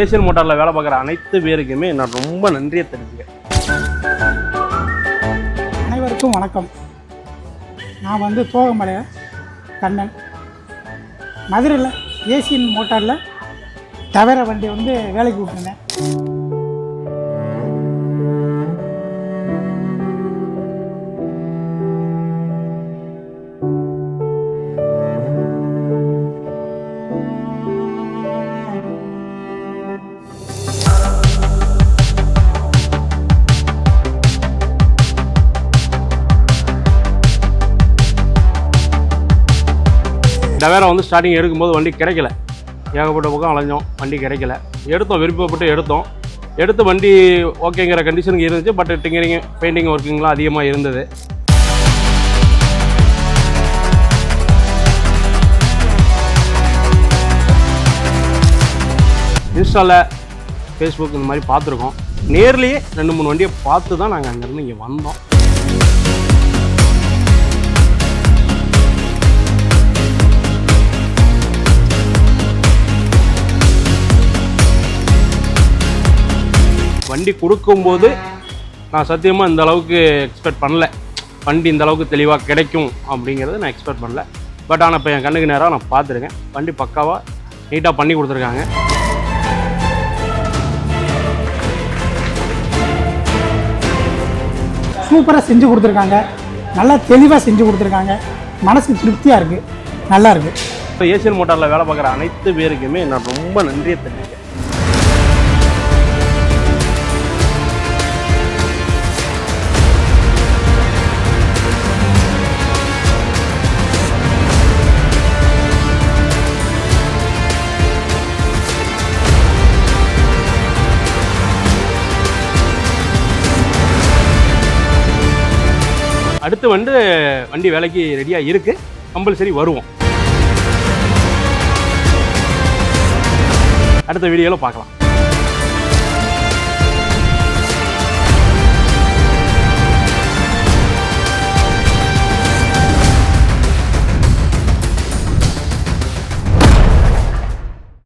Asian மோட்டாரில் வேலை பார்க்குற அனைத்து பேருக்குமே நான் ரொம்ப நன்றியை தெரிஞ்சுக்கிறேன். அனைவருக்கும் வணக்கம். நான் வந்து தோகமலை கண்ணன். மதுரையில் ஏசியன் மோட்டாரில் தவேரா வண்டி வந்து வேலைக்கு விட்டுருந்தேன். டவேரா வந்து ஸ்டார்டிங் எடுக்கும்போது வண்டி கிடைக்கல, ஏகப்பட்ட பக்கம் அலைஞ்சோம், வண்டி கிடைக்கல. எடுத்தோம், விருப்பப்பட்டு எடுத்து வண்டி ஓகேங்கிற கண்டிஷனுக்கு இருந்துச்சு. பட் டிங்கரிங் பெயிண்டிங் ஒர்க்கிங்லாம் அதிகமாக இருந்தது. இன்ஸ்டாவில் ஃபேஸ்புக் இந்த மாதிரி பார்த்துருக்கோம். நேர்லேயே 2-3 வண்டியை பார்த்து தான் நாங்கள் அங்கேருந்து இங்கே வந்தோம். வண்டி கொடுக்கும்போது நான் சத்தியமாக இந்த அளவுக்கு எக்ஸ்பெக்ட் பண்ணல. வண்டி இந்த அளவுக்கு தெளிவாக கிடைக்கும் அப்படிங்கிறது நான் எக்ஸ்பெக்ட் பண்ணல. பட் ஆனால் இப்போ என் கண்ணுக்கு நேராக நான் பார்த்துருக்கேன். வண்டி பக்காவாக நீட்டாக பண்ணி கொடுத்துருக்காங்க. சூப்பராக செஞ்சு கொடுத்துருக்காங்க, நல்லா தெளிவாக செஞ்சு கொடுத்துருக்காங்க. மனசுக்கு திருப்தியாக இருக்குது, நல்லா இருக்குது. இப்போ ஏசியன் மோட்டாரில் வேலை பார்க்குற அனைத்து பேருக்குமே நான் ரொம்ப நன்றியை தெரிஞ்சுக்கிறேன். அடுத்து வந்து வண்டி வேலைக்கு ரெடியாக இருக்குது, கம்பல்சரி வருவோம். அடுத்த வீடியோவில் பார்க்கலாம்.